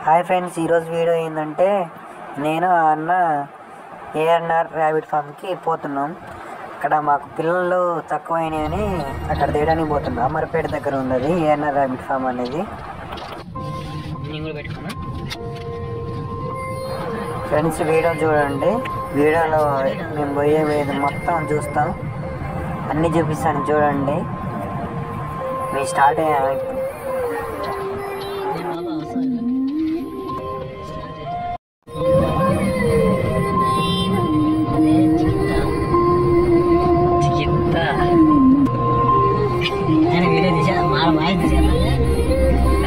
Hi friends, ఈరోజు video ఏంటంటే నేను అన్న ఏఎన్ఆర్ ర్యాబిట్ ఫామ్కి పోతున్నాం. అక్కడ మాకు పిల్లలు తక్కువైనాయని అక్కడ తీయడానికి పోతున్నాం. అమర్పేట దగ్గర ఉన్నది ఏఎన్ఆర్ ర్యాబిట్ ఫామ్ అనేది. ఫ్రెండ్స్ వీడియో చూడండి. వీడియోలో మేము పోయేది మొత్తం చూస్తాం, అన్నీ చూపిస్తాను చూడండి. మేము స్టార్ట్ అయ్యాము.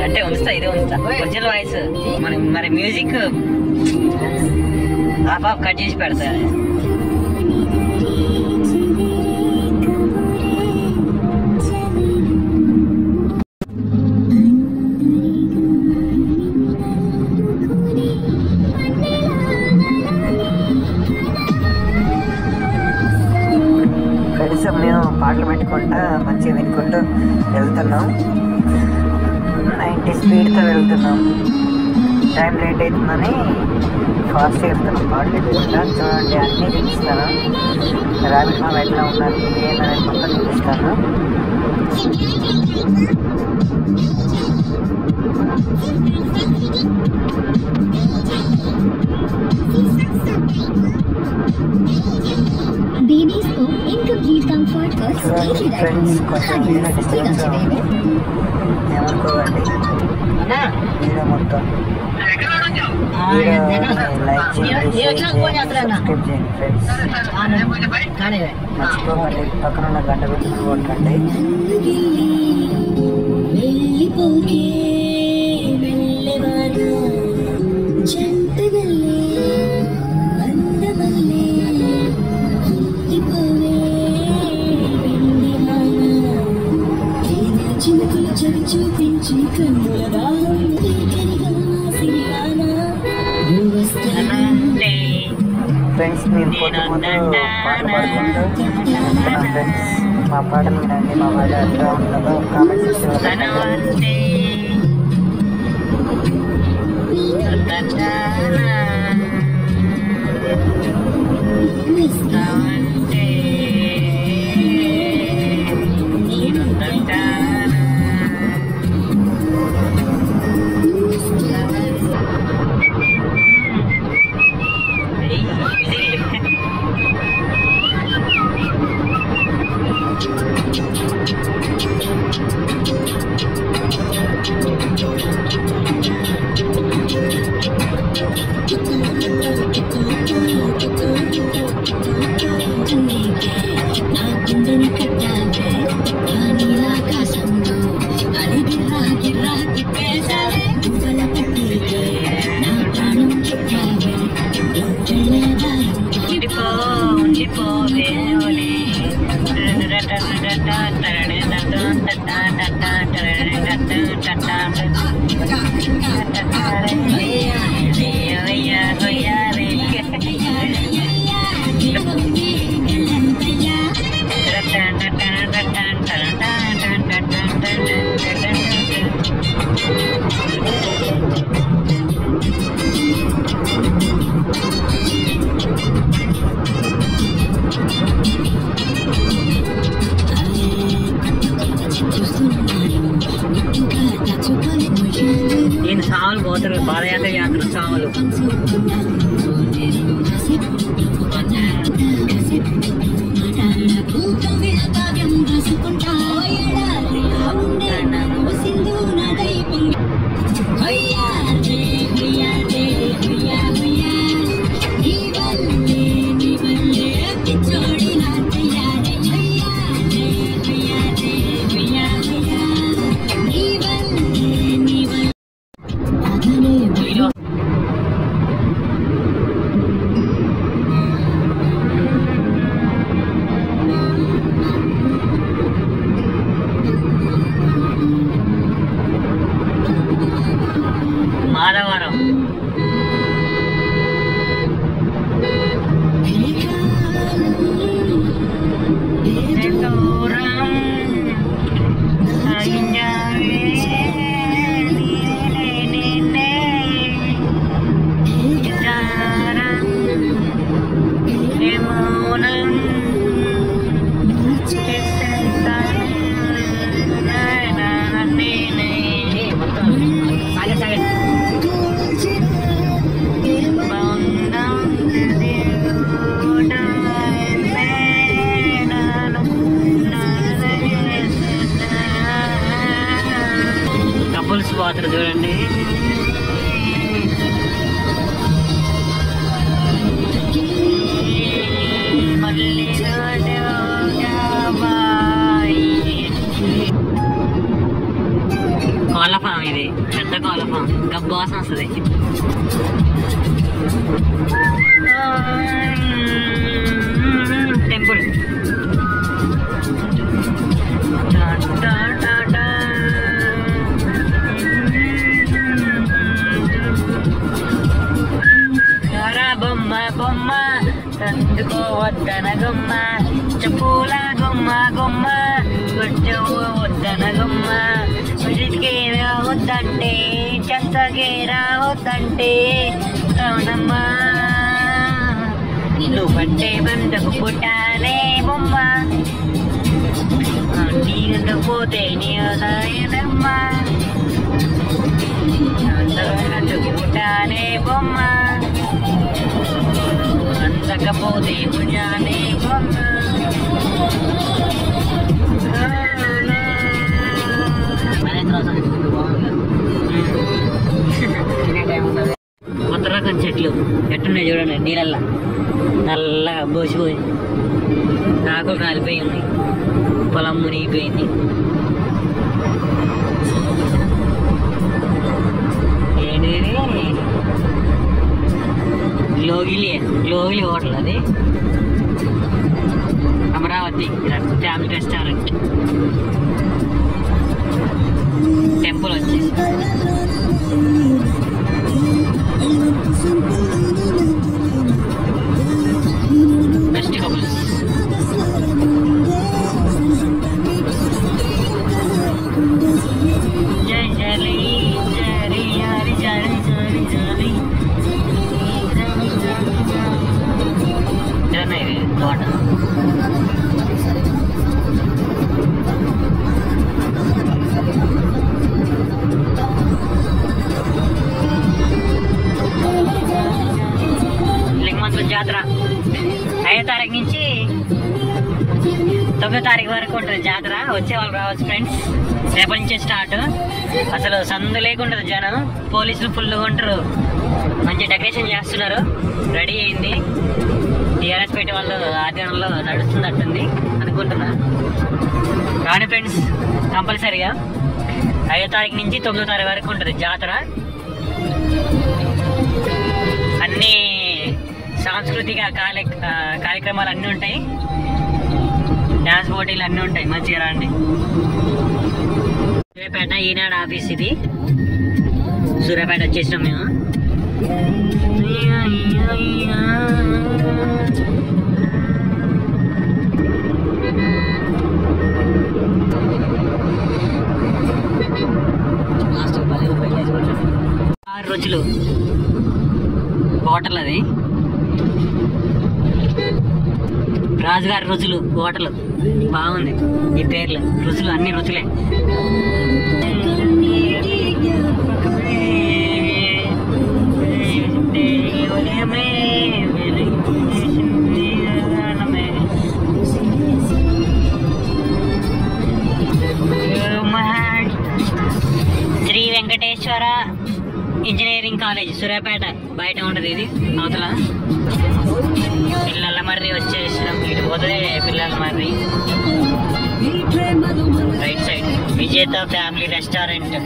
అంటే ఉంచుతా, ఇదే ఉంచుతా ఒరిజినల్ వాయిస్. మరి మ్యూజిక్ హాఫ్ కట్ చేసి పెడతా. ఫ్రెండ్స్ మేము పాటలు పెట్టుకుంటా మంచిగా వినుకుంటూ వెళ్తున్నాం. 90 స్పీడ్తో వెళ్తున్నాం. టైం లేట్ అవుతుందని ఫాస్ట్ వెళ్తున్నాం పాటలు పెట్టుకుంటా. చూడండి, అన్నీ చూపిస్తాను. ర్యాబిట్ ఫామ్ ఎట్లా ఉన్నది ఏంటనేది మొత్తం చూపిస్తాను. చూడండి ఫ్రెండ్స్, కొంచెం వీడియో డిస్టర్బెన్స్ ఏమనుకోకండి. వీడియో మొత్తం లైక్ చేయండి, సబ్స్క్రైబ్ చేయండి ఫ్రెండ్స్. మర్చిపోకండి, పక్కన ఉన్న గంట పెట్టి కొట్టండి. ఫ్రెండ్స్ మేము పొద్దు పాట పాడుకుంటూ వెళ్తున్నాం. ఫ్రెండ్స్ మా పాటలు వినండి. మా పాట ఎట్లా ఉంటుందో కామెంట్ సెక్షన్లో నేను సావులు పోతారు. పాదయాత్ర యాత్ర సావులు మాధవరం. వాసన వస్తుంది. టెంపుల్ బొమ్మ బొమ్మ తందుకో వద్దన గొమ్మ చెప్పుల గొమ్మ గొమ్మ కొట్టవు వద్దన గొమ్మ ఉజికేరా వద్దంటే చెత్తగేరా వద్దంటే అవునమ్మా నువ్వంటే బంధకు పుట్టాలే బొమ్మ నీకు పోతే నీ ఉదయనమ్మా అందుకు పుట్టాలే బొమ్మ అందకపోతే పుణ్యాలే బొమ్మ. కొత్త రకం చెట్లు ఎట్టున్నాయి చూడండి, నీళ్ళల్లో నల్లగా బోసిపోయి ఆకులు కాలిపోయి ఉన్నాయి, పొలం మునిగిపోయింది. ఏంటి గ్లోగిలి హోటల్, అది అమరావతి ఫ్యామిలీ రెస్టారెంట్. టెంపుల్ వచ్చేసి బెస్ట్ కపుల్స్. జై జలి జరి హరి జరి జరి జలి తోట. లింగమంతుల జాతర 5వ తారీఖు నుంచి 9వ తారీఖు వరకు ఉంటుంది జాతర. వచ్చే వాళ్ళు రావచ్చు ఫ్రెండ్స్. రేపటి నుంచే స్టార్ట్. అసలు సందు లేకుంటుంది జనం. పోలీసులు ఫుల్గా ఉంటారు. మంచి డెకరేషన్ చేస్తున్నారు. రెడీ అయింది. టీఆర్ఎస్ పెట్టి వాళ్ళు ఆధ్వర్యంలో నడుస్తున్నట్టుంది అనుకుంటున్నా. కానీ ఫ్రెండ్స్ కంపల్సరీగా 5వ తారీఖు నుంచి 9వ తారీఖు వరకు ఉంటుంది జాతర. అన్ని సాంస్కృతిక కార్యక్రమాలు అన్నీ ఉంటాయి. డ్యాన్స్ పోటీలు అన్నీ ఉంటాయి. మంచిగా రండి. సూర్యాపేట ఈనాడు ఆఫీస్ ఇది. సూర్యాపేట వచ్చేసినాం మేము. రుచులు హోటల్, అది రాజుగారి రుచులు హోటల్. బాగుంది ఈ పేర్లు. రుచులు అన్ని రుచులే. శ్రీ వెంకటేశ్వర ఇంజనీరింగ్ కాలేజ్ సూర్యాపేట బయట ఉంటుంది. ఇది అవతల పిల్లల మర్రి వచ్చేసినాం. ఇటు పోతే పిల్లల మర్రి. రైట్ సైడ్ విజేత ఫ్యామిలీ రెస్టారెంట్.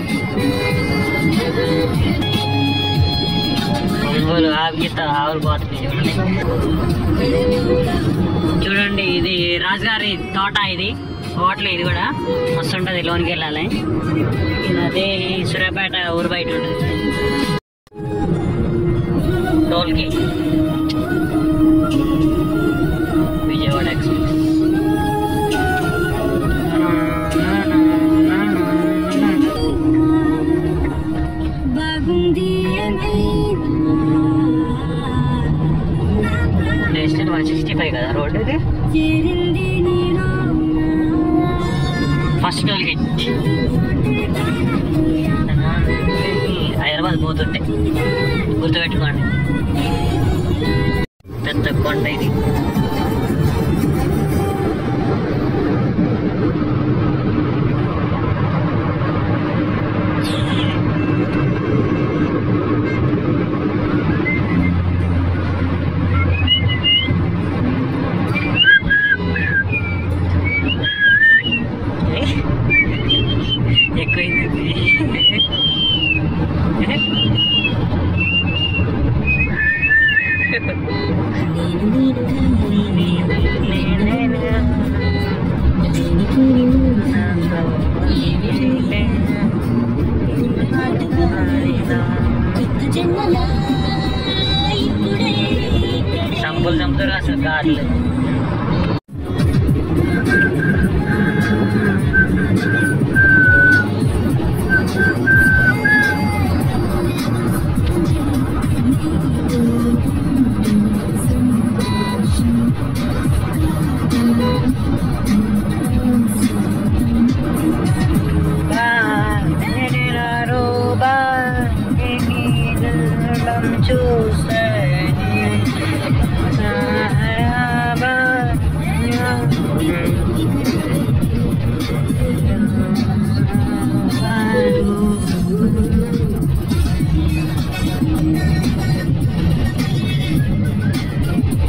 ఒంగోలు ఆవిగీత ఆవులు పోతుంది చూడండి. ఇది రాజుగారి తోట. ఇది హోటల్. ఇది కూడా మస్తు ఉంటుంది. లోనికి వెళ్ళాలి. అదే సూర్యాపేట ఊరు బయట ఉంటుంది. టోల్కి విజయవాడ ఎక్స్ప్రెస్. నేషనల్ 165 కదా రోడ్. ఇది ఫస్ట్ టోల్ గేట్. హైదరాబాద్ పోతుంటే గుర్తుపెట్టుకోండి. పెద్ద కొండ ఇది. ఎక్కువైంది. సంపులు చంపుతారు అసలు కార్లు.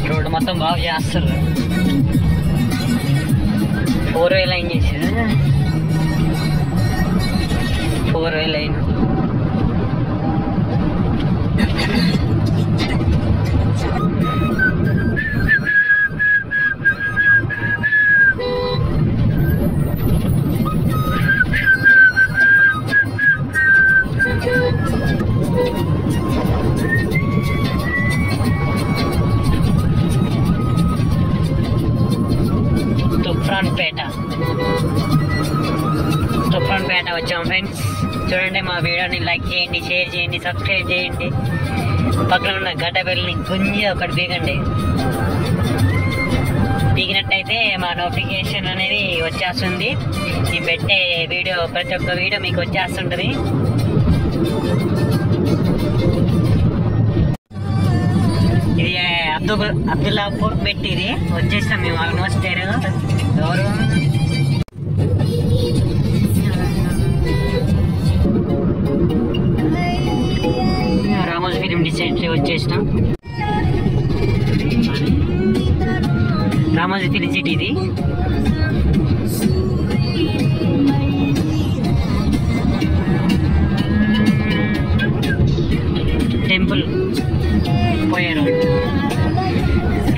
రోడ్డు మొత్తం బాగా చేస్తారు. 4 వే లైన్ చేశారు. 4 వే లైన్. తుఫ్రాన్పేట వచ్చాం ఫ్రెండ్స్. చూడండి, మా వీడియోని లైక్ చేయండి, షేర్ చేయండి, సబ్స్క్రైబ్ చేయండి. పక్కన ఉన్న గడ్డ బెల్ని గుంజి ఒకటి బీగండి. బీగినట్టయితే మా నోటిఫికేషన్ అనేది వచ్చేస్తుంది. నేను పెట్టే వీడియో, ప్రతి ఒక్క వీడియో మీకు వచ్చేస్తుంటుంది. ఇది అబ్దుల్లాపూర్ పెట్టి ఇది వచ్చేస్తాం మేము ఆల్మోస్ట్. ఎవరు రామోజీ ఫిలిం డిసెంట్రీ వచ్చేసినాం. రామోజీ ఫిలిం సిటీ ఇది. టెంపుల్ పోయే road.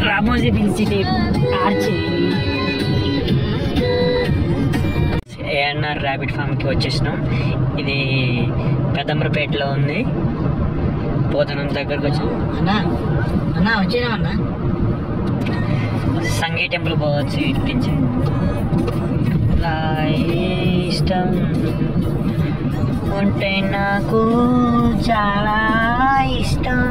Ramoji film city arch. ANR rabbit ఫామ్కి వచ్చేసినాం. ఇది పెద్దంబరపేటలో ఉంది. పోతనం దగ్గరకు వచ్చాం. అన్నా వచ్చేనా సంగీ టెంపుల్ పోవచ్చు ఇటు నుంచి. ఇష్టం ఉంటే నాకు చాలా ఇష్టం.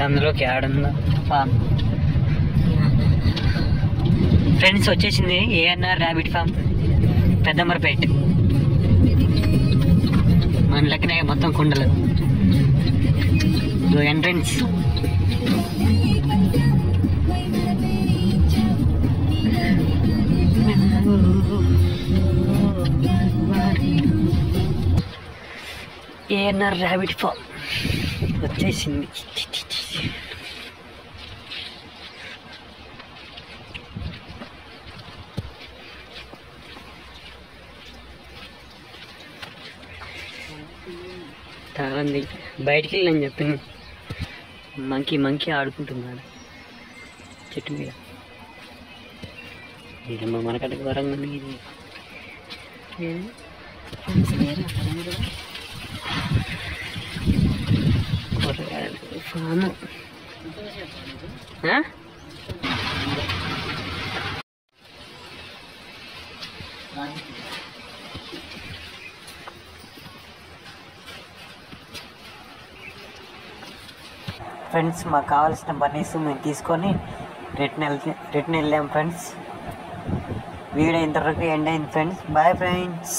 అందులోకి ఆడుందా ఫామ్. ఫ్రెండ్స్ వచ్చేసింది ఏఎన్ఆర్ ర్యాబిట్ ఫామ్ పెద్దంబరపేట. మన లెక్కనే మొత్తం కుండలు. ఎంట్రన్స్. ఏఎన్ఆర్ ర్యాబిట్ ఫామ్ వచ్చేసింది. చాలాంది బయటికి వెళ్ళని చెప్పింది. మంకీ ఆడుకుంటున్నాడు చెట్టు మీద. ఇదమ్మా మనకట్టకు వరంగా ఇది ఫాము. ఫ్రెండ్స్, మాకు కావాల్సిన బన్నీస్ మేము తీసుకొని రిటర్న్ వెళ్ళాం ఫ్రెండ్స్. వీడియో ఇంతవరకు ఎండ్ అయింది ఫ్రెండ్స్. Bye friends.